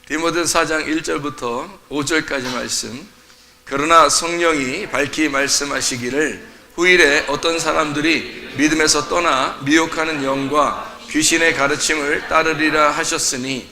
디모데 4장 1절부터 5절까지 말씀. 그러나 성령이 밝히 말씀하시기를 후일에 어떤 사람들이 믿음에서 떠나 미혹하는 영과 귀신의 가르침을 따르리라 하셨으니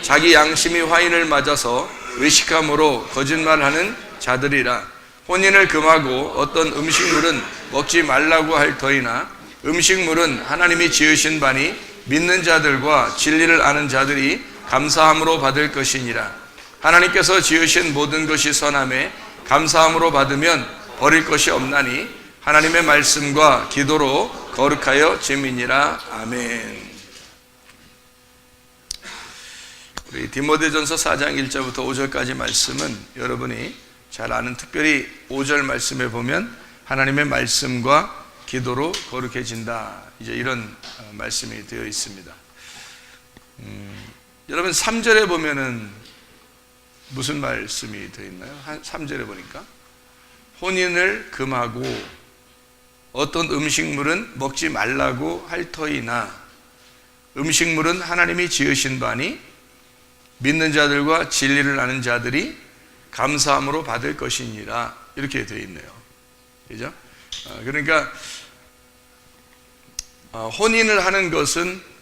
자기 양심이 화인을 맞아서 외식함으로 거짓말하는 자들이라. 혼인을 금하고 어떤 음식물은 먹지 말라고 할 터이나 음식물은 하나님이 지으신 바니 믿는 자들과 진리를 아는 자들이 감사함으로 받을 것이니라. 하나님께서 지으신 모든 것이 선함에 감사함으로 받으면 버릴 것이 없나니 하나님의 말씀과 기도로 거룩하여 짐이니라. 아멘. 우리 디모데전서 4장 1절부터 5절까지 말씀은 여러분이 잘 아는, 특별히 5절 말씀에 보면 하나님의 말씀과 기도로 거룩해진다, 이제 이런 말씀이 되어 있습니다. 여러분 3절에 보면은 무슨 말씀이 되어 있나요? 3절에 보니까 혼인을 금하고 어떤 음식물은 먹지 말라고 할 터이나 음식물은 하나님이 지으신 바니 믿는 자들과 진리를 아는 자들이 감사함으로 받을 것이니라, 이렇게 되어 있네요. 그죠? 그러니까 혼인을 하는 것은,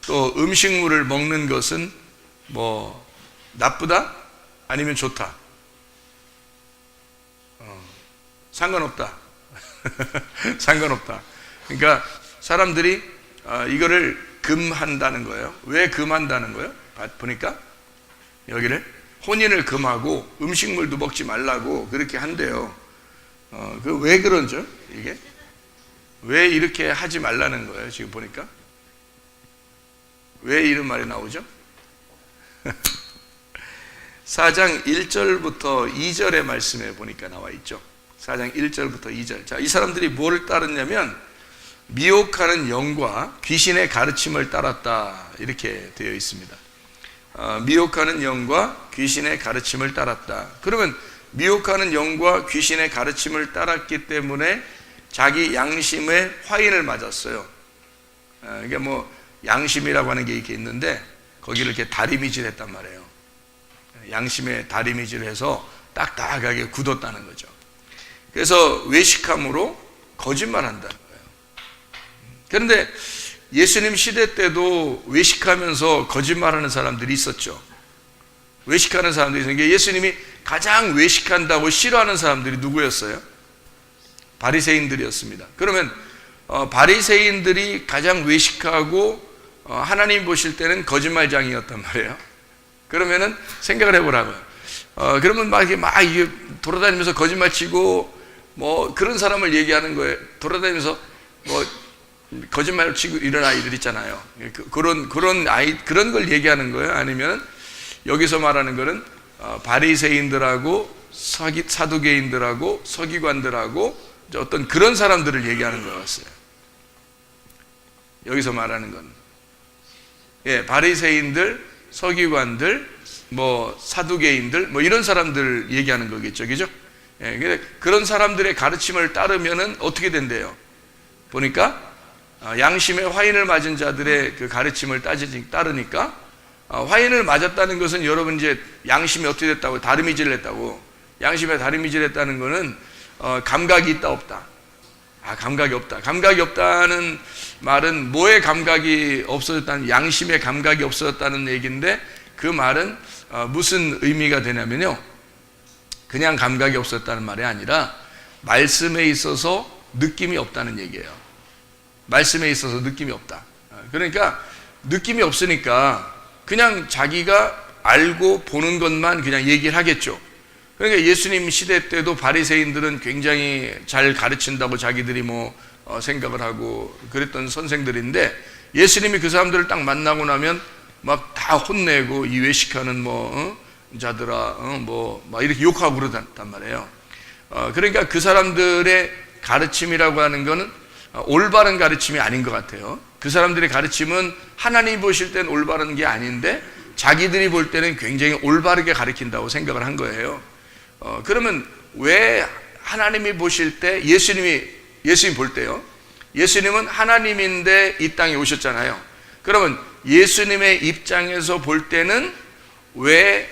또 음식물을 먹는 것은 뭐 나쁘다? 아니면 좋다? 상관없다. 상관없다. 그러니까 사람들이 이거를 금한다는 거예요. 왜 금한다는 거예요? 보니까 여기를 혼인을 금하고 음식물도 먹지 말라고 그렇게 한대요. 그 왜 그런죠? 이게 왜 이렇게 하지 말라는 거예요? 지금 보니까 왜 이런 말이 나오죠? 4장 1절부터 2절의 말씀에 보니까 나와 있죠. 4장 1절부터 2절. 자, 이 사람들이 뭐를 따르냐면 미혹하는 영과 귀신의 가르침을 따랐다, 이렇게 되어 있습니다. 미혹하는 영과 귀신의 가르침을 따랐다. 그러면 미혹하는 영과 귀신의 가르침을 따랐기 때문에 자기 양심의 화인을 맞았어요. 이게 뭐 양심이라고 하는 게 이렇게 있는데 거기를 이렇게 다리미질 했단 말이에요. 양심에 다리미질을 해서 딱딱하게 굳었다는 거죠. 그래서 외식함으로 거짓말한다는 거예요. 그런데 예수님 시대 때도 외식하면서 거짓말하는 사람들이 있었죠. 외식하는 사람들이 있었는데 예수님이 가장 외식한다고 싫어하는 사람들이 누구였어요? 바리새인들이었습니다. 그러면 바리새인들이 가장 외식하고 하나님 보실 때는 거짓말장이었단 말이에요. 그러면은 생각을 해보라고요. 그러면 막 이게 돌아다니면서 거짓말 치고 뭐 그런 사람을 얘기하는 거예요. 돌아다니면서 뭐 거짓말 치고 이런 아이들 있잖아요. 그런 걸 얘기하는 거예요. 아니면 여기서 말하는 거는 바리새인들하고 사두개인들하고 서기관들하고 어떤 그런 사람들을 얘기하는 거였어요. 여기서 말하는 건, 예, 바리새인들, 서기관들, 뭐 사두개인들, 뭐 이런 사람들 얘기하는 거겠죠, 그죠? 예, 근데 그런 사람들의 가르침을 따르면은 어떻게 된대요? 보니까 양심의 화인을 맞은 자들의 그 가르침을 따르니까 화인을 맞았다는 것은 여러분 이제 양심이 어떻게 됐다고? 다리미질 했다고. 양심에 다리미질 했다는 거는 감각이 있다 없다? 감각이 없다. 감각이 없다는 말은 뭐의 감각이 없어졌다는, 양심의 감각이 없어졌다는 얘기인데, 그 말은 무슨 의미가 되냐면요, 그냥 감각이 없었다는 말이 아니라 말씀에 있어서 느낌이 없다는 얘기예요. 말씀에 있어서 느낌이 없다. 그러니까 느낌이 없으니까 그냥 자기가 알고 보는 것만 그냥 얘기를 하겠죠. 그러니까 예수님 시대 때도 바리새인들은 굉장히 잘 가르친다고 자기들이 생각을 하고 그랬던 선생들인데, 예수님이 그 사람들을 딱 만나고 나면 막 다 혼내고, 이 외식하는 자들아, 막 이렇게 욕하고 그러단 말이에요. 그러니까 그 사람들의 가르침이라고 하는 거는 올바른 가르침이 아닌 것 같아요. 그 사람들의 가르침은 하나님이 보실 때는 올바른 게 아닌데 자기들이 볼 때는 굉장히 올바르게 가르친다고 생각을 한 거예요. 그러면 왜 하나님이 보실 때, 예수님 볼 때요, 예수님은 하나님인데 이 땅에 오셨잖아요. 그러면 예수님의 입장에서 볼 때는 왜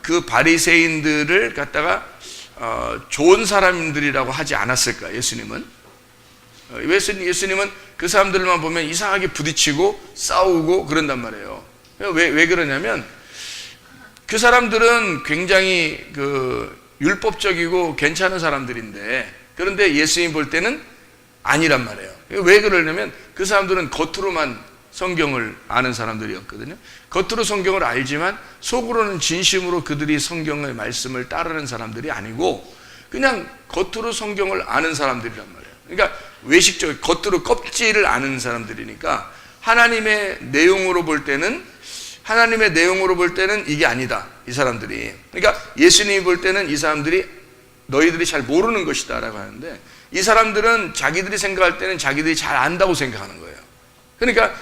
그 바리새인들을 갖다가 좋은 사람들이라고 하지 않았을까? 예수님은 그 사람들만 보면 이상하게 부딪히고 싸우고 그런단 말이에요. 왜 그러냐면 그 사람들은 굉장히 율법적이고 괜찮은 사람들인데, 그런데 예수님 볼 때는 아니란 말이에요. 왜 그러냐면 그 사람들은 겉으로만 성경을 아는 사람들이었거든요. 겉으로 성경을 알지만 속으로는 진심으로 그들이 성경의 말씀을 따르는 사람들이 아니고 그냥 겉으로 성경을 아는 사람들이란 말이에요. 그러니까 외식적, 겉으로 껍질을 아는 사람들이니까 하나님의 내용으로 볼 때는 이게 아니다, 이 사람들이. 그러니까 예수님이 볼 때는 이 사람들이 너희들이 잘 모르는 것이다 라고 하는데, 이 사람들은 자기들이 생각할 때는 자기들이 잘 안다고 생각하는 거예요. 그러니까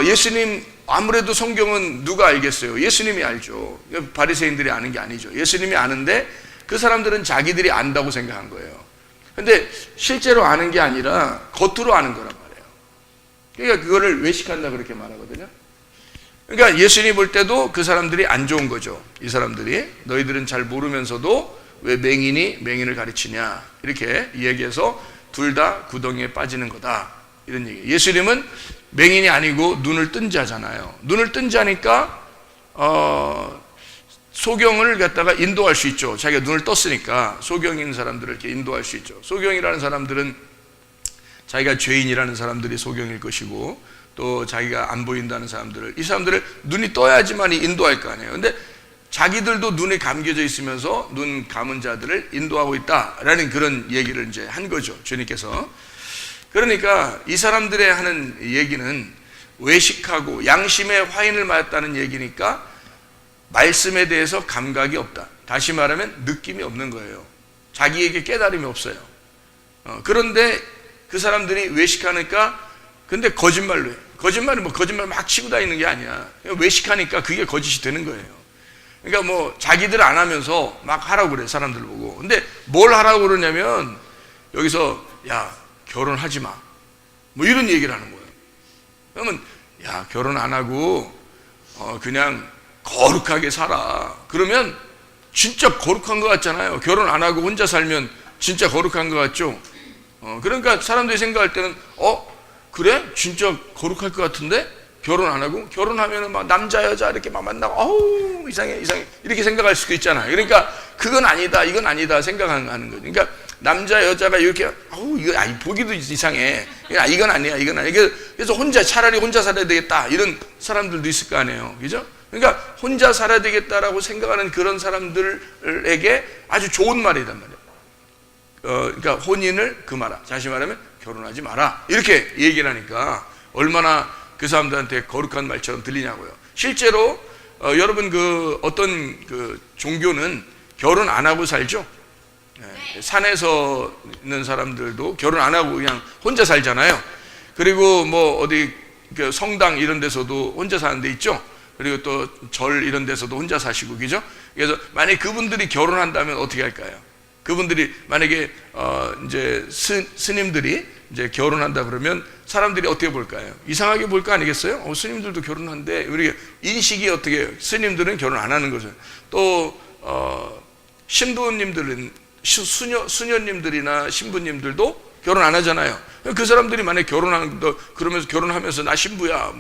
예수님, 아무래도 성경은 누가 알겠어요? 예수님이 알죠. 바리새인들이 아는 게 아니죠. 예수님이 아는데 그 사람들은 자기들이 안다고 생각한 거예요. 근데 실제로 아는 게 아니라 겉으로 아는 거란 말이에요. 그러니까 그거를 외식한다 그렇게 말하거든요. 그러니까 예수님이 볼 때도 그 사람들이 안 좋은 거죠. 이 사람들이 너희들은 잘 모르면서도 왜 맹인이 맹인을 가르치냐, 이렇게 얘기해서 둘 다 구덩이에 빠지는 거다, 이런 얘기. 예수님은 맹인이 아니고 눈을 뜬 자잖아요. 눈을 뜬 자니까 소경을 갖다가 인도할 수 있죠. 자기가 눈을 떴으니까 소경인 사람들을 이렇게 인도할 수 있죠. 소경이라는 사람들은 자기가 죄인이라는 사람들이 소경일 것이고, 또 자기가 안 보인다는 사람들을, 이 사람들을 눈이 떠야지만 인도할 거 아니에요. 근데 자기들도 눈에 감겨져 있으면서 눈 감은 자들을 인도하고 있다라는 그런 얘기를 이제 한 거죠, 주님께서. 그러니까 이 사람들의 하는 얘기는 외식하고 양심의 화인을 맞았다는 얘기니까 말씀에 대해서 감각이 없다. 다시 말하면 느낌이 없는 거예요. 자기에게 깨달음이 없어요. 그런데 그 사람들이 외식하니까, 근데 거짓말로 해요. 거짓말 막 치고 다니는 게 아니야. 외식하니까 그게 거짓이 되는 거예요. 그러니까 뭐 자기들 안 하면서 막 하라고 그래, 사람들 보고. 근데 뭘 하라고 그러냐면 여기서 야, 결혼하지 마, 뭐 이런 얘기를 하는 거예요. 그러면 야, 결혼 안 하고 그냥 거룩하게 살아. 그러면 진짜 거룩한 것 같잖아요. 결혼 안 하고 혼자 살면 진짜 거룩한 것 같죠. 그러니까 사람들이 생각할 때는 그래? 진짜 거룩할 것 같은데? 결혼 안 하고? 결혼하면은 막 남자 여자 이렇게 막 만나고 어우 이상해 이렇게 생각할 수도 있잖아요. 그러니까 그건 아니다, 이건 아니다 생각하는 거죠. 그러니까 남자 여자가 이렇게 이거 보기도 이상해, 이건 아니야. 그래서 차라리 혼자 살아야 되겠다, 이런 사람들도 있을 거 아니에요. 그죠? 그러니까 혼자 살아야 되겠다라고 생각하는 그런 사람들에게 아주 좋은 말이란 말이에요. 그러니까 혼인을 금하라, 다시 말하면 결혼하지 마라, 이렇게 얘기를 하니까 얼마나 그 사람들한테 거룩한 말처럼 들리냐고요. 실제로 여러분 어떤 종교는 결혼 안 하고 살죠. 산에서 있는 사람들도 결혼 안 하고 그냥 혼자 살잖아요. 그리고 뭐 어디 성당 이런 데서도 혼자 사는 데 있죠. 그리고 또 절 이런 데서도 혼자 사시고, 그죠? 그래서 만약에 그분들이 결혼한다면 어떻게 할까요? 그분들이 만약에 이제 스님들이 이제 결혼한다 그러면 사람들이 어떻게 볼까요? 이상하게 볼 거 아니겠어요? 스님들도 결혼한데, 우리 인식이 어떻게, 스님들은 결혼 안 하는 거죠. 또 신부님들은, 수녀님들이나 신부님들도 결혼 안 하잖아요. 그 사람들이 만약에 그러면서 결혼하면서 나 신부야,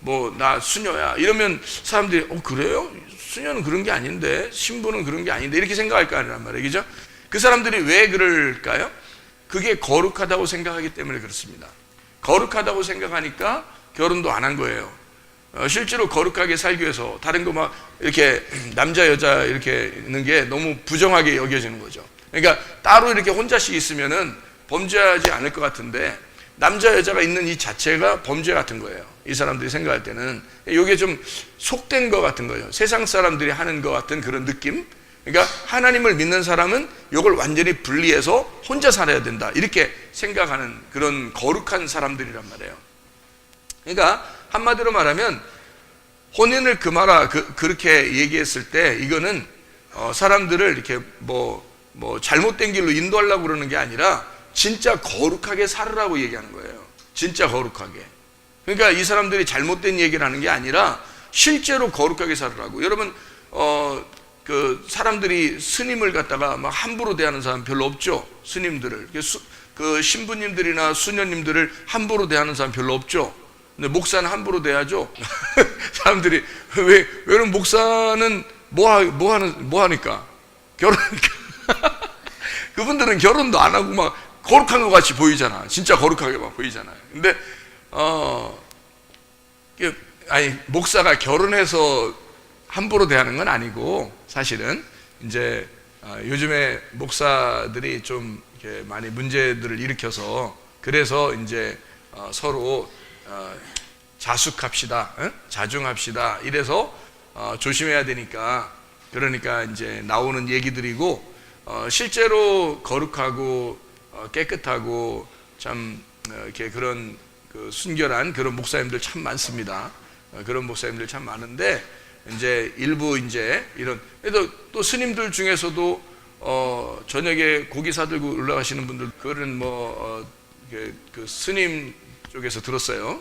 뭐 나 수녀야 이러면 사람들이 그래요? 수녀는 그런 게 아닌데, 신부는 그런 게 아닌데, 이렇게 생각할 거 아니란 말이에요. 그죠? 그 사람들이 왜 그럴까요? 그게 거룩하다고 생각하기 때문에 그렇습니다. 거룩하다고 생각하니까 결혼도 안 한 거예요. 실제로 거룩하게 살기 위해서 다른 거 막 이렇게 남자 여자 이렇게 있는 게 너무 부정하게 여겨지는 거죠. 그러니까 따로 이렇게 혼자씩 있으면은 범죄하지 않을 것 같은데, 남자 여자가 있는 이 자체가 범죄 같은 거예요. 이 사람들이 생각할 때는 이게 좀 속된 것 같은 거예요. 세상 사람들이 하는 것 같은 그런 느낌. 그러니까 하나님을 믿는 사람은 이걸 완전히 분리해서 혼자 살아야 된다, 이렇게 생각하는 그런 거룩한 사람들이란 말이에요. 그러니까 한마디로 말하면 혼인을 금하라, 그렇게 얘기했을 때 이거는 사람들을 이렇게 뭐 잘못된 길로 인도하려고 그러는 게 아니라 진짜 거룩하게 살으라고 얘기하는 거예요. 진짜 거룩하게. 그러니까 이 사람들이 잘못된 얘기를 하는 게 아니라 실제로 거룩하게 살으라고. 여러분 그 사람들이 스님을 갖다가 막 함부로 대하는 사람 별로 없죠. 스님들을 그 신부님들이나 수녀님들을 함부로 대하는 사람 별로 없죠. 근데 목사는 함부로 대하죠. 사람들이 왜냐면 목사는 뭐 하니까 결혼하니까. 그분들은 결혼도 안 하고 막 거룩한 것 같이 보이잖아. 진짜 거룩하게 막 보이잖아요. 근데 아니 목사가 결혼해서 함부로 대하는 건 아니고, 사실은 이제 요즘에 목사들이 좀 이렇게 많이 문제들을 일으켜서, 그래서 이제 서로 자숙합시다, 자중합시다 이래서 조심해야 되니까, 그러니까 이제 나오는 얘기들이고, 실제로 거룩하고 깨끗하고 참 이렇게 그런 그 순결한 그런 목사님들 참 많습니다. 그런 목사님들 참 많은데, 이제 일부 이제 이런, 그래도 또 스님들 중에서도 저녁에 고기 사들고 올라가시는 분들, 그런 그 스님 쪽에서 들었어요.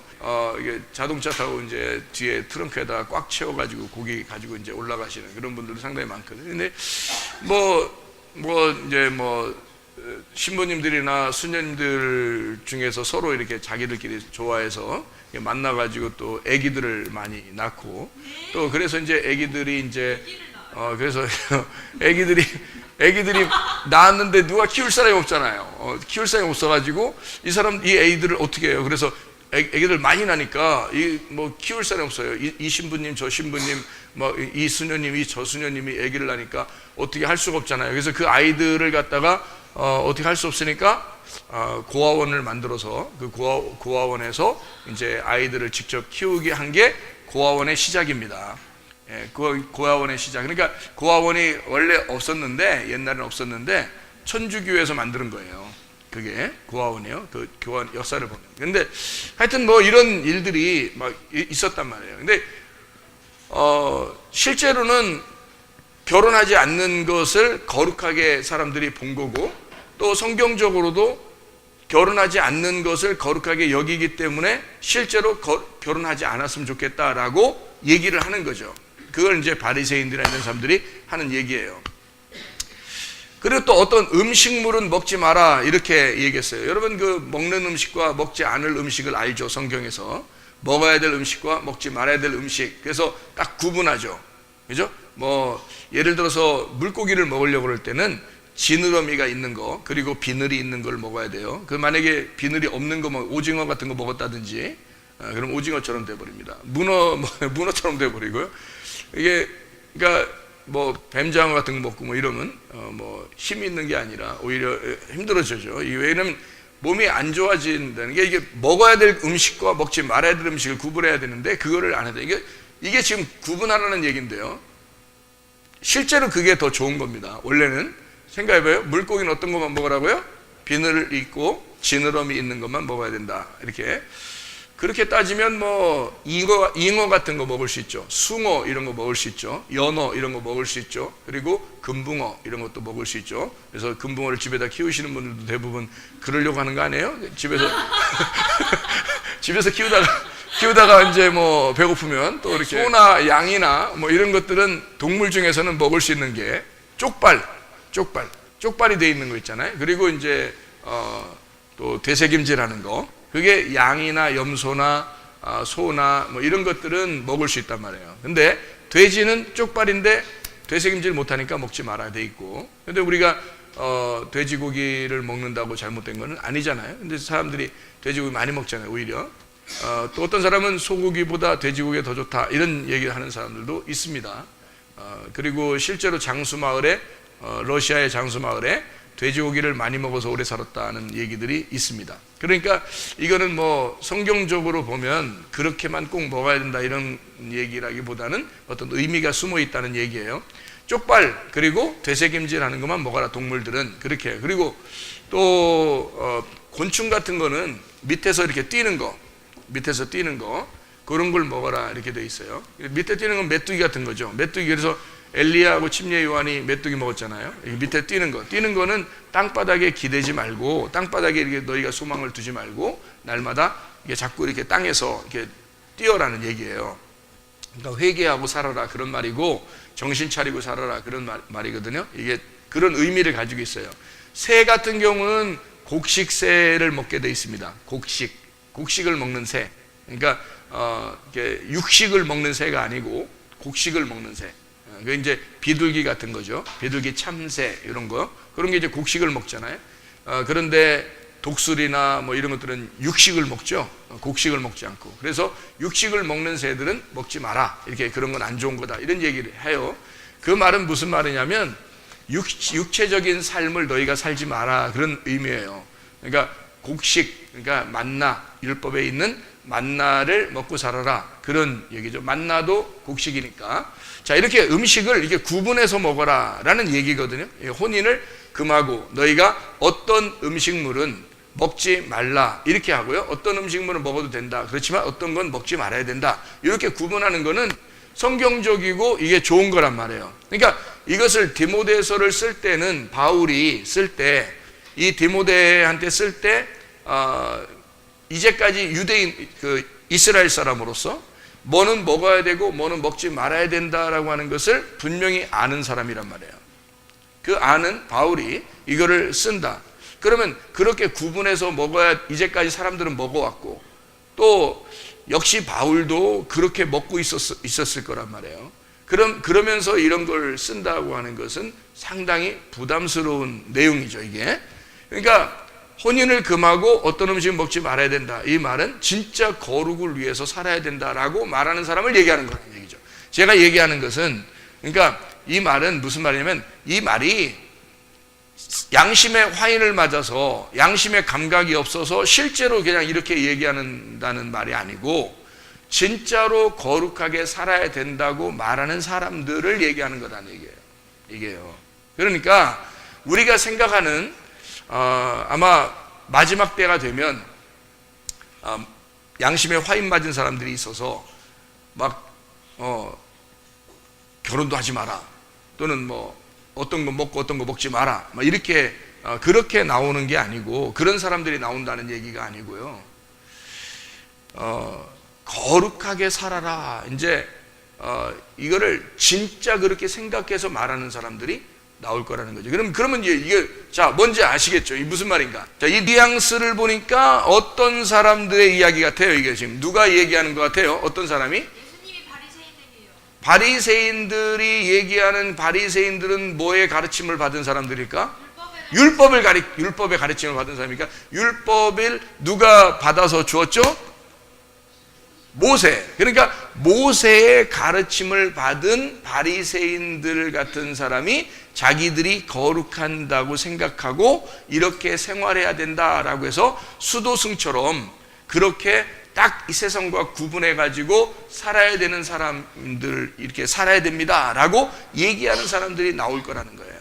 이게 자동차 타고 이제 뒤에 트렁크에다가 꽉 채워가지고 고기 가지고 이제 올라가시는 그런 분들도 상당히 많거든요. 근데 이제 신부님들이나 수녀님들 중에서 서로 이렇게 자기들끼리 좋아해서 만나가지고 또 아기들을 많이 낳고, 또 그래서 이제 아기들이 이제 그래서 아기들이 낳았는데 누가 키울 사람이 없잖아요. 키울 사람이 없어가지고 이 아이들을 어떻게 해요? 그래서 아기들 많이 나니까 키울 사람이 없어요. 이 신부님 저 신부님 이 수녀님이 저 수녀님이 아기를 낳으니까 어떻게 할 수가 없잖아요. 그래서 그 아이들을 갖다가 어떻게 할 수 없으니까 고아원을 만들어서 그 고아원에서 이제 아이들을 직접 키우게 한 게 고아원의 시작입니다. 예, 고아원의 시작. 그러니까 고아원이 원래 없었는데, 옛날에는 없었는데 천주교에서 만드는 거예요. 그게 고아원이에요. 그 교원 역사를 보면. 근데 하여튼 이런 일들이 막 있었단 말이에요. 근데 실제로는 결혼하지 않는 것을 거룩하게 사람들이 본 거고, 또 성경적으로도 결혼하지 않는 것을 거룩하게 여기기 때문에 실제로 결혼하지 않았으면 좋겠다라고 얘기를 하는 거죠. 그걸 이제 바리새인들이나 이런 사람들이 하는 얘기예요. 그리고 또 어떤 음식물은 먹지 마라 이렇게 얘기했어요. 여러분 그 먹는 음식과 먹지 않을 음식을 알죠. 성경에서 먹어야 될 음식과 먹지 말아야 될 음식, 그래서 딱 구분하죠. 그죠? 예를 들어서 물고기를 먹으려고 그럴 때는 지느러미가 있는 거, 그리고 비늘이 있는 걸 먹어야 돼요. 만약에 비늘이 없는 거, 오징어 같은 거 먹었다든지, 그럼 오징어처럼 돼버립니다. 문어처럼 돼버리고요. 이게 그러니까 뱀장어 같은 거 먹고 이러면 힘이 있는 게 아니라 오히려 힘들어지죠. 왜냐면 몸이 안 좋아진다는 게, 이게 먹어야 될 음식과 먹지 말아야 될 음식을 구분해야 되는데 그거를 안 해야 돼. 이게 지금 구분하라는 얘기인데요. 실제로 그게 더 좋은 겁니다. 원래는 생각해봐요. 물고기는 어떤 것만 먹으라고요? 비늘 있고 지느러미 있는 것만 먹어야 된다. 그렇게 따지면 잉어 같은 거 먹을 수 있죠. 숭어 이런 거 먹을 수 있죠. 연어 이런 거 먹을 수 있죠. 그리고 금붕어 이런 것도 먹을 수 있죠. 그래서 금붕어를 집에다 키우시는 분들도 대부분 그러려고 하는 거 아니에요? 집에서 키우다가 이제 배고프면 또 이렇게 소나 양이나 이런 것들은 동물 중에서는 먹을 수 있는 게 쪽발이 돼 있는 거 있잖아요. 그리고 이제 또 되새김질하는 거, 그게 양이나 염소나 소나 이런 것들은 먹을 수 있단 말이에요. 근데 돼지는 쪽발인데 되새김질 못하니까 먹지 말아야 돼 있고, 근데 우리가 돼지고기를 먹는다고 잘못된 건 아니잖아요. 근데 사람들이 돼지고기 많이 먹잖아요. 오히려 또 어떤 사람은 소고기보다 돼지고기가 더 좋다 이런 얘기를 하는 사람들도 있습니다. 그리고 실제로 장수마을에 러시아의 장수마을에 돼지고기를 많이 먹어서 오래 살았다는 얘기들이 있습니다. 그러니까 이거는 성경적으로 보면 그렇게만 꼭 먹어야 된다 이런 얘기라기보다는 어떤 의미가 숨어 있다는 얘기예요. 쪽발 그리고 되새김질하는 것만 먹어라, 동물들은 그렇게. 그리고 또 곤충 같은 거는 밑에서 이렇게 뛰는 거 그런 걸 먹어라 이렇게 돼 있어요. 밑에 뛰는 건 메뚜기 같은 거죠. 메뚜기. 그래서 엘리야하고 침례 요한이 메뚜기 먹었잖아요. 밑에 뛰는 거는 땅바닥에 기대지 말고, 땅바닥에 이렇게 너희가 소망을 두지 말고 날마다 이게 자꾸 이렇게 땅에서 이렇게 뛰어라는 얘기예요. 그러니까 회개하고 살아라 그런 말이고, 정신 차리고 살아라 그런 말이거든요. 이게 그런 의미를 가지고 있어요. 새 같은 경우는 곡식새를 먹게 돼 있습니다. 곡식을 먹는 새. 그러니까 이렇게 육식을 먹는 새가 아니고 곡식을 먹는 새. 그 이제 비둘기 같은 거죠. 비둘기 참새 이런 거, 그런 게 이제 곡식을 먹잖아요. 그런데 독수리나 뭐 이런 것들은 육식을 먹죠. 곡식을 먹지 않고. 그래서 육식을 먹는 새들은 먹지 마라. 이렇게 그런 건 안 좋은 거다. 이런 얘기를 해요. 그 말은 무슨 말이냐면 육체적인 삶을 너희가 살지 마라 그런 의미예요. 그러니까 곡식, 그러니까 만나, 율법에 있는 만나를 먹고 살아라 그런 얘기죠. 만나도 곡식이니까. 자, 이렇게 음식을 이렇게 구분해서 먹어라 라는 얘기거든요. 혼인을 금하고 너희가 어떤 음식물은 먹지 말라 이렇게 하고요, 어떤 음식물은 먹어도 된다, 그렇지만 어떤 건 먹지 말아야 된다, 이렇게 구분하는 거는 성경적이고 이게 좋은 거란 말이에요. 그러니까 이것을 디모데서를 쓸 때는, 바울이 쓸 때, 이 디모데한테 쓸 때 이제까지 유대인, 이스라엘 사람으로서 뭐는 먹어야 되고 뭐는 먹지 말아야 된다라고 하는 것을 분명히 아는 사람이란 말이에요. 그 아는 바울이 이거를 쓴다. 그러면 그렇게 구분해서 먹어야 이제까지 사람들은 먹어왔고, 또 역시 바울도 그렇게 먹고 있었을 거란 말이에요. 그러면서 이런 걸 쓴다고 하는 것은 상당히 부담스러운 내용이죠, 이게. 그러니까 혼인을 금하고 어떤 음식은 먹지 말아야 된다. 이 말은 진짜 거룩을 위해서 살아야 된다라고 말하는 사람을 얘기하는 거라는 얘기죠. 제가 얘기하는 것은, 그러니까 이 말은 무슨 말이냐면, 이 말이 양심의 화인을 맞아서 양심의 감각이 없어서 실제로 그냥 이렇게 얘기한다는 말이 아니고, 진짜로 거룩하게 살아야 된다고 말하는 사람들을 얘기하는 거라는 얘기예요. 이게요. 그러니까 우리가 생각하는 아마 마지막 때가 되면 양심에 화인 맞은 사람들이 있어서 막 결혼도 하지 마라, 또는 뭐 어떤 거 먹고 어떤 거 먹지 마라, 막 이렇게 그렇게 나오는 게 아니고, 그런 사람들이 나온다는 얘기가 아니고요. 거룩하게 살아라. 이제 이거를 진짜 그렇게 생각해서 말하는 사람들이 나올 거라는 거죠. 그러면 이게 자, 뭔지 아시겠죠? 이 무슨 말인가? 자, 이 뉘앙스를 보니까 어떤 사람들의 이야기 같아요. 이게 지금 누가 얘기하는 것 같아요? 어떤 사람이? 예수님이 바리새인들이에요. 바리새인들이 얘기하는, 바리새인들은 뭐의 가르침을 받은 사람들일까? 율법의 가르침을 받은 사람이니까, 율법을 누가 받아서 주었죠? 모세. 그러니까 모세의 가르침을 받은 바리새인들 같은 사람이 자기들이 거룩한다고 생각하고 이렇게 생활해야 된다라고 해서 수도승처럼 그렇게 딱 이 세상과 구분해 가지고 살아야 되는 사람들, 이렇게 살아야 됩니다라고 얘기하는 사람들이 나올 거라는 거예요.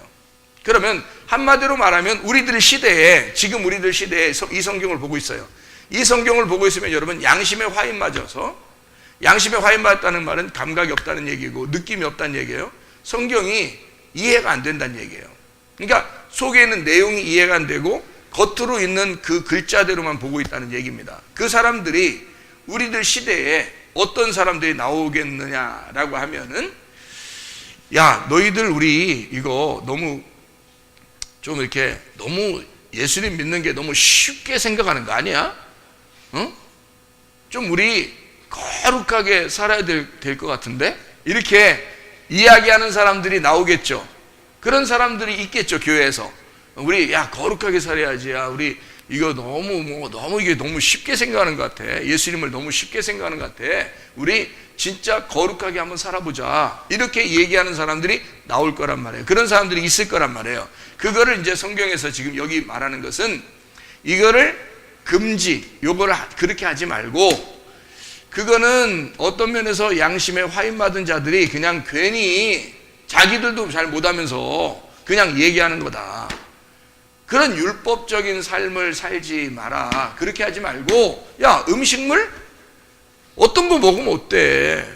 그러면 한마디로 말하면 우리들 시대에, 지금 우리들 시대에 이 성경을 보고 있어요. 이 성경을 보고 있으면 여러분, 양심에 화인 맞아서, 양심에 화인 맞았다는 말은 감각이 없다는 얘기고 느낌이 없다는 얘기예요. 성경이 이해가 안 된다는 얘기예요. 그러니까 속에 있는 내용이 이해가 안 되고 겉으로 있는 그 글자대로만 보고 있다는 얘기입니다. 그 사람들이 우리들 시대에 어떤 사람들이 나오겠느냐라고 하면은, 야, 너희들 우리 이거 너무 좀 이렇게 너무 예수님 믿는 게 너무 쉽게 생각하는 거 아니야? 응? 좀 우리 거룩하게 살아야 될 것 같은데? 이렇게 이야기하는 사람들이 나오겠죠. 그런 사람들이 있겠죠, 교회에서. 우리, 야, 거룩하게 살아야지. 야, 우리 이거 너무 이게 너무 쉽게 생각하는 것 같아. 예수님을 너무 쉽게 생각하는 것 같아. 우리 진짜 거룩하게 한번 살아보자. 이렇게 얘기하는 사람들이 나올 거란 말이에요. 그런 사람들이 있을 거란 말이에요. 그거를 이제 성경에서 지금 여기 말하는 것은, 이거를 금지, 요거를 그렇게 하지 말고, 그거는 어떤 면에서 양심에 화인 받은 자들이 그냥 괜히 자기들도 잘 못하면서 그냥 얘기하는 거다. 그런 율법적인 삶을 살지 마라. 그렇게 하지 말고, 야, 음식물? 어떤 거 먹으면 어때?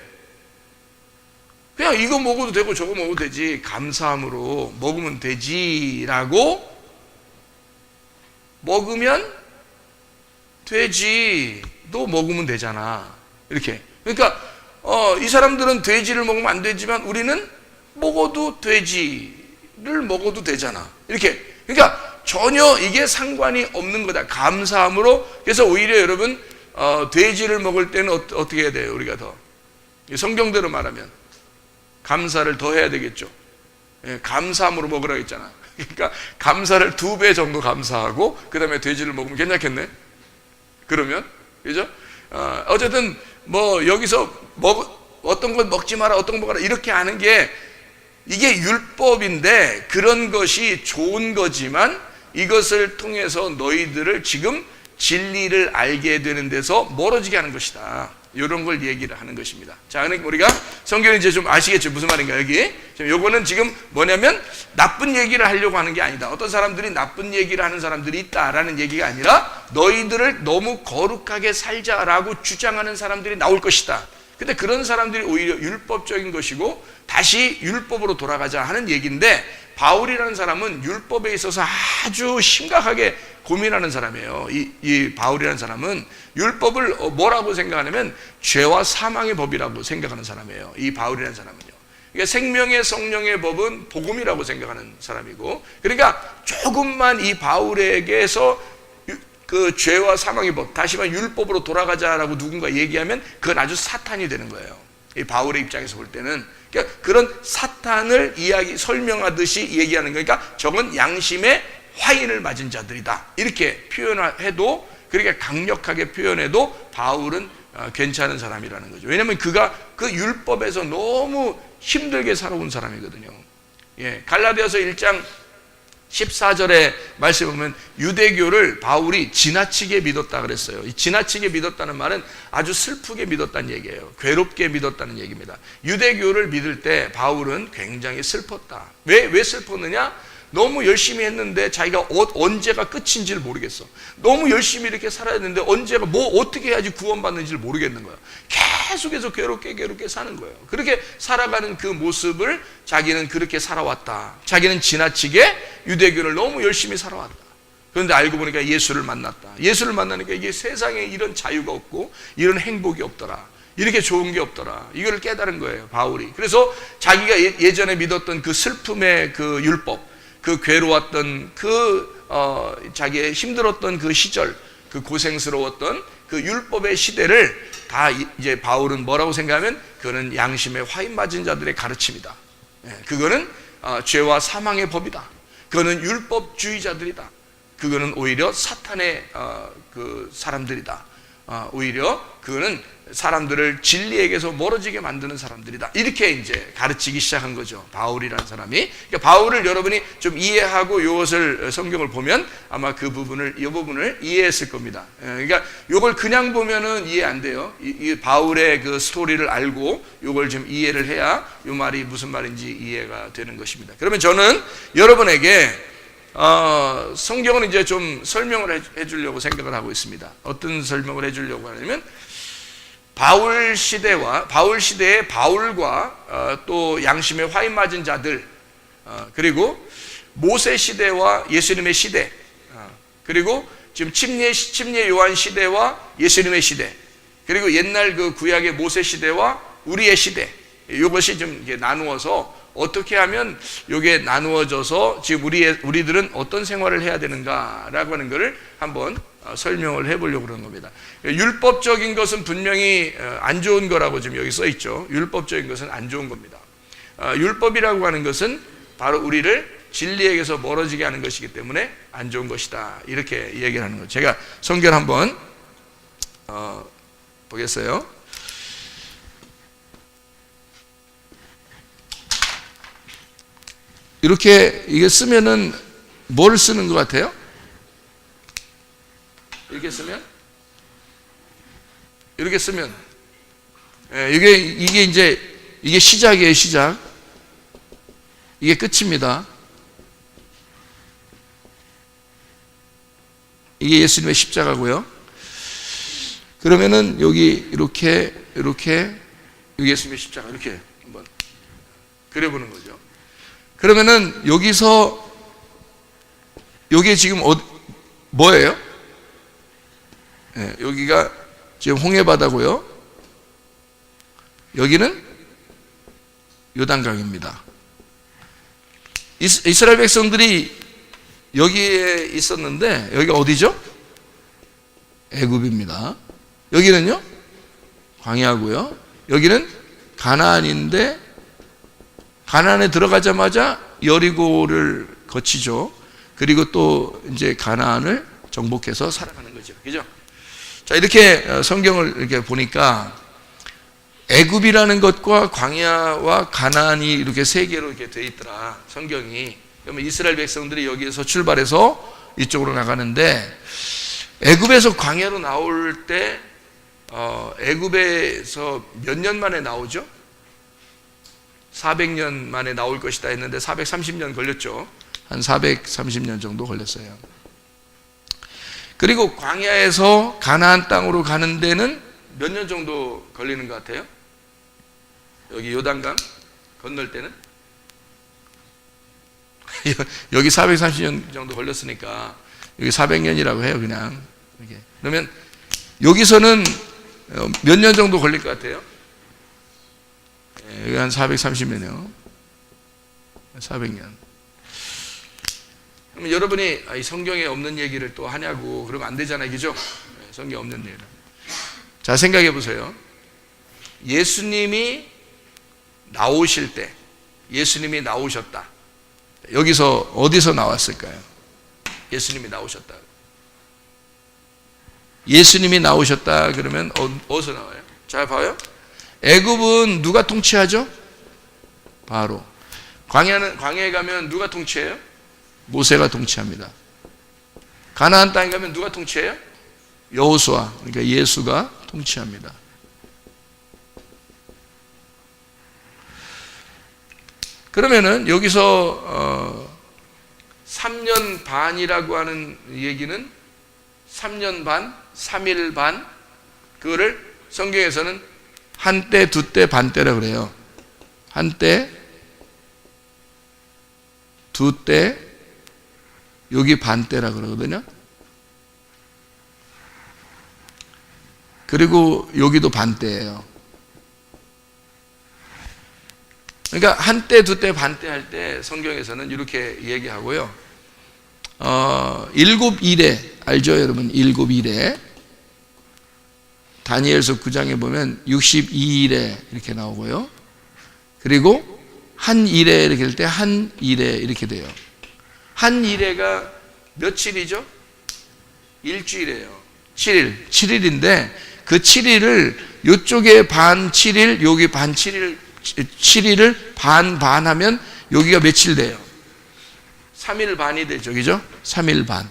그냥 이거 먹어도 되고 저거 먹어도 되지. 감사함으로 먹으면 되지라고 먹으면 되지. 너 먹으면 되잖아. 이렇게. 그러니까 이 사람들은 돼지를 먹으면 안 되지만 우리는 먹어도 돼지를 먹어도 되잖아. 이렇게. 그러니까 전혀 이게 상관이 없는 거다. 감사함으로. 그래서 오히려 여러분 돼지를 먹을 때는 어떻게 해야 돼요? 우리가 더 성경대로 말하면 감사를 더 해야 되겠죠. 예, 감사함으로 먹으라고 했잖아. 그러니까 감사를 2배 정도 감사하고 그 다음에 돼지를 먹으면 괜찮겠네. 그러면 그죠? 어쨌든 뭐 여기서 어떤 건 먹지 마라, 어떤 거 먹어라 이렇게 하는 게 이게 율법인데 그런 것이 좋은 거지만 이것을 통해서 너희들을 지금 진리를 알게 되는 데서 멀어지게 하는 것이다. 이런 걸 얘기를 하는 것입니다. 자, 그러니까 우리가 성경은 이제 좀 아시겠죠? 무슨 말인가 여기? 요거는 지금 뭐냐면 나쁜 얘기를 하려고 하는 게 아니다. 어떤 사람들이 나쁜 얘기를 하는 사람들이 있다라는 얘기가 아니라 너희들을 너무 거룩하게 살자라고 주장하는 사람들이 나올 것이다. 근데 그런 사람들이 오히려 율법적인 것이고 다시 율법으로 돌아가자 하는 얘기인데 바울이라는 사람은 율법에 있어서 아주 심각하게 고민하는 사람이에요. 이 바울이라는 사람은 율법을 뭐라고 생각하냐면 죄와 사망의 법이라고 생각하는 사람이에요. 이 바울이라는 사람은요. 그러니까 생명의 성령의 법은 복음이라고 생각하는 사람이고, 그러니까 조금만 이 바울에게서 그 죄와 사망의 법, 다시 말해 율법으로 돌아가자라고 누군가 얘기하면 그건 아주 사탄이 되는 거예요. 이 바울의 입장에서 볼 때는. 그러니까 그런 사탄을 설명하듯이 얘기하는 거니까 저건 양심의 화인을 맞은 자들이다. 이렇게 표현해도, 그러니까 강력하게 표현해도 바울은 괜찮은 사람이라는 거죠. 왜냐하면 그가 그 율법에서 너무 힘들게 살아온 사람이거든요. 예, 갈라디아서 1장 14절에 말씀에 보면 유대교를 바울이 지나치게 믿었다 그랬어요. 이 지나치게 믿었다는 말은 아주 슬프게 믿었다는 얘기예요. 괴롭게 믿었다는 얘기입니다. 유대교를 믿을 때 바울은 굉장히 슬펐다. 왜 슬펐느냐? 너무 열심히 했는데 자기가 언제가 끝인지를 모르겠어. 너무 열심히 이렇게 살아야 되는데 언제가 어떻게 해야지 구원받는지를 모르겠는 거야. 계속해서 괴롭게 사는 거예요. 그렇게 살아가는 그 모습을 자기는 그렇게 살아왔다. 자기는 지나치게 유대교를 너무 열심히 살아왔다. 그런데 알고 보니까 예수를 만났다. 예수를 만나니까 이게 세상에 이런 자유가 없고 이런 행복이 없더라. 이렇게 좋은 게 없더라. 이걸 깨달은 거예요, 바울이. 그래서 자기가 예전에 믿었던 그 슬픔의 그 율법, 그 괴로웠던 자기의 힘들었던 그 시절, 그 고생스러웠던 그 율법의 시대를 다 이제 바울은 뭐라고 생각하면 그거는 양심의 화인 맞은 자들의 가르침이다. 그거는 죄와 사망의 법이다. 그거는 율법주의자들이다. 그거는 오히려 사탄의 그 사람들이다. 오히려 그거는 사람들을 진리에게서 멀어지게 만드는 사람들이다. 이렇게 이제 가르치기 시작한 거죠, 바울이라는 사람이. 그러니까 바울을 여러분이 좀 이해하고 이것을 성경을 보면 아마 이 부분을 이해했을 겁니다. 그러니까 이걸 그냥 보면은 이해 안 돼요. 이 바울의 그 스토리를 알고 이걸 좀 이해를 해야 이 말이 무슨 말인지 이해가 되는 것입니다. 그러면 저는 여러분에게 성경은 이제 좀 설명을 해주려고 생각을 하고 있습니다. 어떤 설명을 해주려고 하냐면 바울 시대의 바울과 또 양심의 화인 맞은 자들, 그리고 모세 시대와 예수님의 시대, 그리고 지금 침례 요한 시대와 예수님의 시대, 그리고 옛날 그 구약의 모세 시대와 우리의 시대, 이것이 좀 이렇게 나누어서 어떻게 하면 이게 나누어져서 지금 우리들은 어떤 생활을 해야 되는가라고 하는 것을 한번 설명을 해보려고 그러는 겁니다. 율법적인 것은 분명히 안 좋은 거라고 지금 여기 써 있죠. 율법적인 것은 안 좋은 겁니다. 율법이라고 하는 것은 바로 우리를 진리에게서 멀어지게 하는 것이기 때문에 안 좋은 것이다. 이렇게 얘기를 하는 거죠. 제가 성경 한번 보겠어요. 이렇게 이게 쓰면은 뭘 쓰는 것 같아요? 이렇게 쓰면 이게 이제 이게 시작이에요. 시작. 이게 끝입니다. 이게 예수님의 십자가고요. 그러면은 여기 이렇게 여기 예수님의 십자가 이렇게 한번 그려보는 거죠. 그러면은 여기서 여기 지금 뭐예요? 여기가 지금 홍해 바다고요. 여기는 요단강입니다. 이스라엘 백성들이 여기에 있었는데 여기가 어디죠? 애굽입니다. 여기는요? 광야고요. 여기는 가나안인데 가나안에 들어가자마자 여리고를 거치죠. 그리고 또 이제 가나안을 정복해서 살아가는 거죠. 그죠? 자, 이렇게 성경을 이렇게 보니까 애굽이라는 것과 광야와 가나안이 이렇게 세 개로 이렇게 돼 있더라. 성경이. 그러면 이스라엘 백성들이 여기에서 출발해서 이쪽으로 나가는데 애굽에서 광야로 나올 때 애굽에서 몇 년 만에 나오죠? 400년 만에 나올 것이다 했는데 430년 걸렸죠. 한 430년 정도 걸렸어요. 그리고 광야에서 가나안 땅으로 가는 데는 몇 년 정도 걸리는 것 같아요? 여기 요단강 건널 때는? 여기 430년 정도 걸렸으니까 여기 400년이라고 해요, 그냥. 이렇게. 그러면 여기서는 몇 년 정도 걸릴 것 같아요? 여기 한 430년이요. 400년. 그러면 여러분이 이 성경에 없는 얘기를 또 하냐고 그러면 안 되잖아요, 그죠? 성경에 없는 얘기를. 자, 생각해 보세요. 예수님이 나오실 때, 예수님이 나오셨다. 여기서 어디서 나왔을까요? 예수님이 나오셨다. 예수님이 나오셨다 그러면 어디서 나와요? 잘 봐요. 애굽은 누가 통치하죠? 바로. 광야에 가면 누가 통치해요? 모세가 통치합니다. 가나안 땅에 가면 누가 통치해요? 여호수아, 그러니까 예수가 통치합니다. 그러면은 여기서 3년 반이라고 하는 얘기는 3년 반, 3일 반, 그거를 성경에서는 한때, 두때, 반때라 그래요. 한때, 두때, 여기 반때라 그러거든요. 그리고 여기도 반때예요. 그러니까 한때, 두때, 반때 할 때 성경에서는 이렇게 얘기하고요. 7일에 알죠, 여러분? 7일에 다니엘서 9장에 보면 62일에 이렇게 나오고요. 그리고 한 일에 이렇게 될 때 한 일에 이렇게 돼요. 한 일에가 며칠이죠? 일주일이에요. 7일, 7일인데 그 7일을 이쪽에 반 7일, 여기 반 7일, 7일을 반 하면 여기가 며칠 돼요? 3일 반이 되죠. 그죠? 3일 반.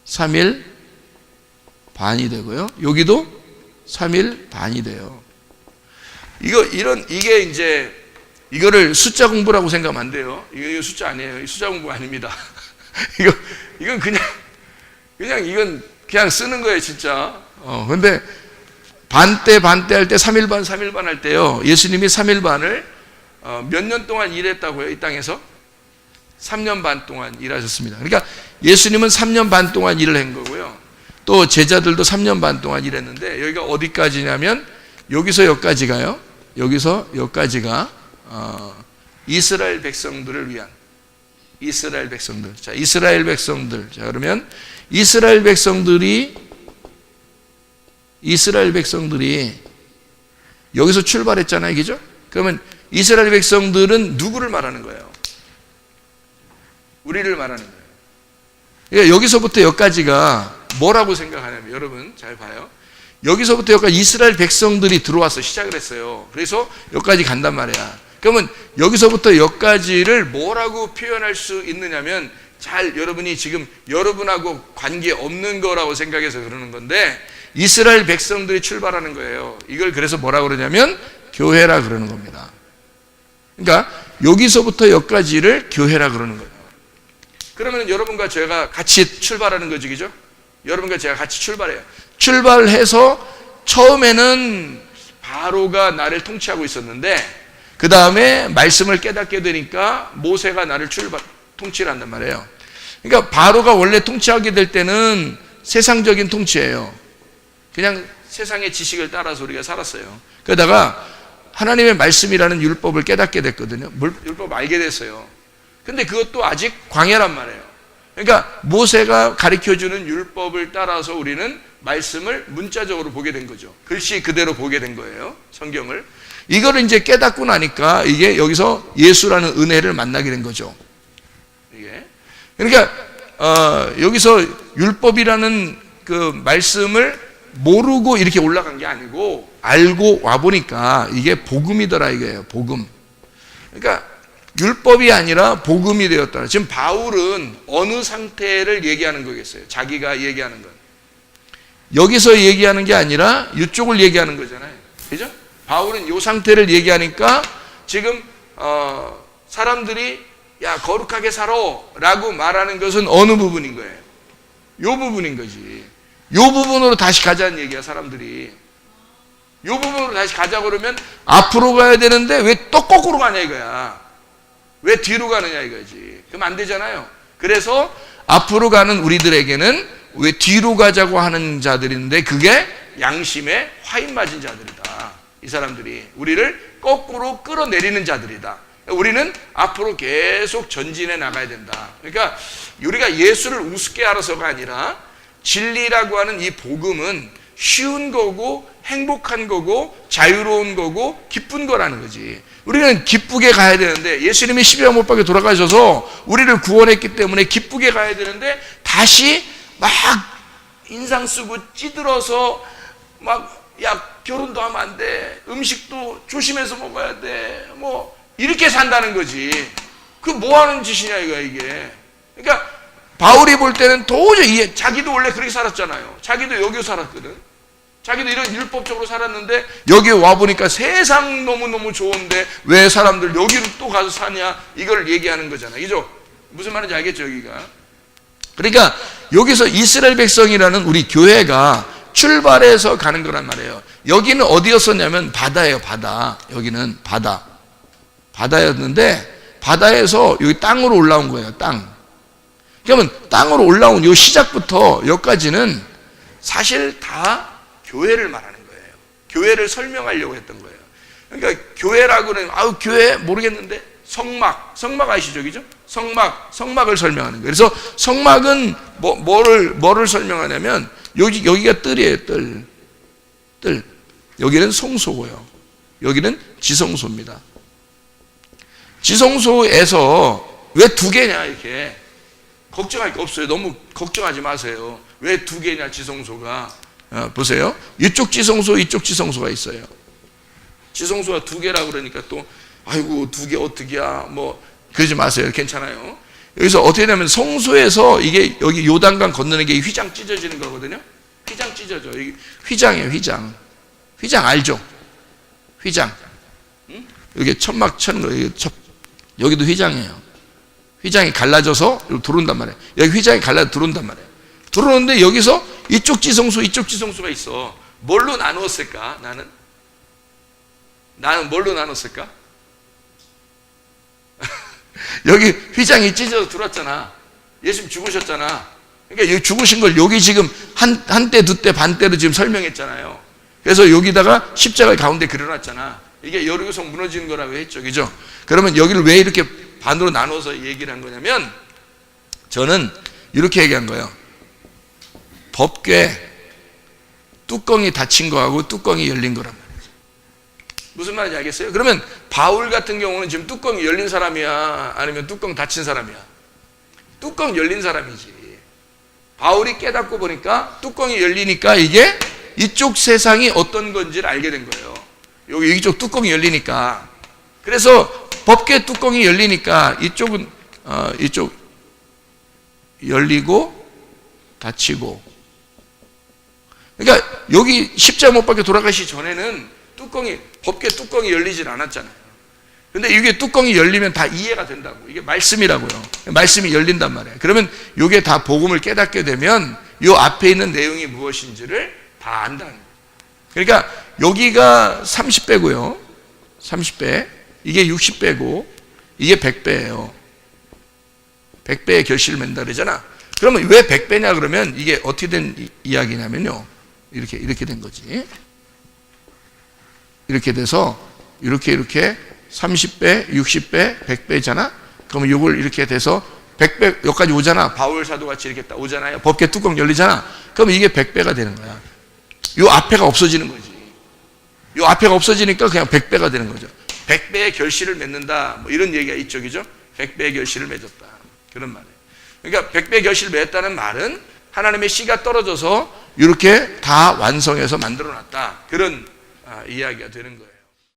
3일 반이 되고요. 여기도 3일 반이 돼요. 이게 이제, 이거를 숫자 공부라고 생각하면 안 돼요. 이거 숫자 아니에요. 숫자 공부 아닙니다. 이건 이건 그냥 쓰는 거예요, 진짜. 근데 반때 할 때 3일 반 할 때요. 예수님이 3일 반을 몇 년 동안 일했다고요, 이 땅에서? 3년 반 동안 일하셨습니다. 그러니까 예수님은 3년 반 동안 일을 한 거고요. 또 제자들도 3년 반 동안 일했는데 여기가 어디까지냐면 여기서 여기까지가요. 여기서 여기까지가 이스라엘 백성들을 위한 이스라엘 백성들. 자, 이스라엘 백성들. 자, 그러면 이스라엘 백성들이 여기서 출발했잖아요. 그죠? 그러면 이스라엘 백성들은 누구를 말하는 거예요? 우리를 말하는 거예요. 그러니까 여기서부터 여기까지가 뭐라고 생각하냐면, 여러분 잘 봐요. 여기서부터 여기까지 이스라엘 백성들이 들어와서 시작을 했어요. 그래서 여기까지 간단 말이야. 그러면 여기서부터 여기까지를 뭐라고 표현할 수 있느냐면, 잘 여러분이 지금 여러분하고 관계없는 거라고 생각해서 그러는 건데, 이스라엘 백성들이 출발하는 거예요. 이걸 그래서 뭐라고 그러냐면 교회라 그러는 겁니다. 그러니까 여기서부터 여기까지를 교회라 그러는 거예요. 그러면 여러분과 제가 같이 출발하는 거죠, 그죠? 여러분과 제가 같이 출발해요. 출발해서 처음에는 바로가 나를 통치하고 있었는데 그 다음에 말씀을 깨닫게 되니까 모세가 나를 통치를 한단 말이에요. 그러니까 바로가 원래 통치하게 될 때는 세상적인 통치예요. 그냥 세상의 지식을 따라서 우리가 살았어요. 그러다가 하나님의 말씀이라는 율법을 깨닫게 됐거든요. 율법 알게 됐어요. 근데 그것도 아직 광야란 말이에요. 그러니까 모세가 가르쳐주는 율법을 따라서 우리는 말씀을 문자적으로 보게 된 거죠. 글씨 그대로 보게 된 거예요. 성경을. 이거를 이제 깨닫고 나니까 이게 여기서 예수라는 은혜를 만나게 된 거죠. 이게. 그러니까 여기서 율법이라는 그 말씀을 모르고 이렇게 올라간 게 아니고 알고 와 보니까 이게 복음이더라 이거예요. 복음. 그러니까 율법이 아니라 복음이 되었다. 지금 바울은 어느 상태를 얘기하는 거겠어요? 자기가 얘기하는 건. 여기서 얘기하는 게 아니라 이쪽을 얘기하는 거잖아요. 그죠? 바울은 이 상태를 얘기하니까 지금 사람들이 야 거룩하게 살아 라고 말하는 것은 어느 부분인 거예요? 이 부분인 거지. 이 부분으로 다시 가자는 얘기야. 사람들이 이 부분으로 다시 가자고 그러면 앞으로 가야 되는데 왜 또 거꾸로 가냐 이거야. 왜 뒤로 가느냐 이거지. 그럼 안 되잖아요. 그래서 앞으로 가는 우리들에게는 왜 뒤로 가자고 하는 자들인데 그게 양심에 화인 맞은 자들이다. 이 사람들이 우리를 거꾸로 끌어내리는 자들이다. 우리는 앞으로 계속 전진해 나가야 된다. 그러니까 우리가 예수를 우습게 알아서가 아니라 진리라고 하는 이 복음은 쉬운 거고 행복한 거고 자유로운 거고 기쁜 거라는 거지. 우리는 기쁘게 가야 되는데 예수님이 십자가 못 박혀 돌아가셔서 우리를 구원했기 때문에 기쁘게 가야 되는데 다시 막 인상 쓰고 찌들어서 막 야 결혼도 하면 안 돼. 음식도 조심해서 먹어야 돼. 뭐 이렇게 산다는 거지. 그 뭐 하는 짓이냐 이거야 이게. 그러니까 바울이 볼 때는 도저히 자기도 원래 그렇게 살았잖아요. 자기도 여기 살았거든. 자기도 이런 율법적으로 살았는데 여기 와보니까 세상 너무너무 좋은데 왜 사람들 여기로 또 가서 사냐 이걸 얘기하는 거잖아요. 그죠? 무슨 말인지 알겠죠 여기가. 그러니까 여기서 이스라엘 백성이라는 우리 교회가 출발해서 가는 거란 말이에요. 여기는 어디였었냐면 바다예요. 바다. 여기는 바다. 바다였는데 바다에서 여기 땅으로 올라온 거예요. 땅. 그러면 땅으로 올라온 이 시작부터 여기까지는 사실 다 교회를 말하는 거예요. 교회를 설명하려고 했던 거예요. 그러니까 교회라고는 아우 교회 모르겠는데 성막 아시죠? 그죠? 성막을 설명하는 거예요. 그래서 성막은 뭐를 설명하냐면 여기가 뜰이에요. 뜰. 여기는 성소고요. 여기는 지성소입니다. 지성소에서 왜 두 개냐 이렇게 걱정할 게 없어요. 너무 걱정하지 마세요. 왜 두 개냐 지성소가. 보세요. 이쪽 지성소 이쪽 지성소가 있어요. 지성소가 두 개라고 그러니까 또 아이고 두 개 어떻게야 뭐 그러지 마세요. 괜찮아요. 여기서 어떻게 되면 성소에서 이게 여기 요단강 건너는 게 휘장 찢어지는 거거든요. 휘장 찢어져. 이게 휘장이에요. 휘장 알죠? 휘장. 응? 여기 천막 천 거. 여기도 휘장이에요. 휘장이 갈라져서 들어온단 말이에요. 여기 휘장이 갈라져 들어온단 말이에요. 들어오는데 여기서 이쪽 지성소 이쪽 지성소가 있어. 뭘로 나누었을까? 나는 뭘로 나눴을까? 여기 휘장이 찢어져 들어왔잖아. 예수님 죽으셨잖아. 그러니까 여기 죽으신 걸 여기 지금 한때 두때 반때로 지금 설명했잖아요. 그래서 여기다가 십자가 가운데 그려놨잖아. 이게 여리고성 무너지는 거라고 했죠. 그죠? 그러면 여기를 왜 이렇게 반으로 나눠서 얘기를 한 거냐면 저는 이렇게 얘기한 거예요. 법궤 뚜껑이 닫힌 거하고 뚜껑이 열린 거란 말이에요. 무슨 말인지 알겠어요? 그러면 바울 같은 경우는 지금 뚜껑이 열린 사람이야? 아니면 뚜껑 닫힌 사람이야? 뚜껑 열린 사람이지. 바울이 깨닫고 보니까 뚜껑이 열리니까 이게 이쪽 세상이 어떤 건지를 알게 된 거예요. 여기 이쪽 뚜껑이 열리니까. 그래서 법궤 뚜껑이 열리니까 이쪽은 이쪽 열리고 닫히고. 그러니까 여기 십자가 못 박혀 돌아가시기 전에는 법궤 뚜껑이 열리질 않았잖아요. 근데 이게 뚜껑이 열리면 다 이해가 된다고. 이게 말씀이라고요. 말씀이 열린단 말이에요. 그러면 이게 다 복음을 깨닫게 되면 이 앞에 있는 내용이 무엇인지를 다 안다는 거예요. 그러니까 여기가 30배고요. 30배. 이게 60배고 이게 100배예요. 100배의 결실을 맺는다 그러잖아. 그러면 왜 100배냐 그러면 이게 어떻게 된 이야기냐면요. 이렇게 된 거지. 이렇게 돼서 이렇게 30배, 60배, 100배잖아. 그러면 이걸 이렇게 돼서 100배 여기까지 오잖아. 바울 사도같이 이렇게 딱 오잖아요. 법궤 뚜껑 열리잖아. 그러면 이게 100배가 되는 거야. 요 앞에가 없어지는 거지. 요 앞에가 없어지니까 그냥 100배가 되는 거죠. 100배의 결실을 맺는다. 뭐 이런 얘기가 있죠. 그죠? 100배의 결실을 맺었다. 그런 말이에요. 그러니까 100배의 결실을 맺었다는 말은 하나님의 씨가 떨어져서 이렇게 다 완성해서 만들어 놨다. 그런 이야기가 되는 거예요.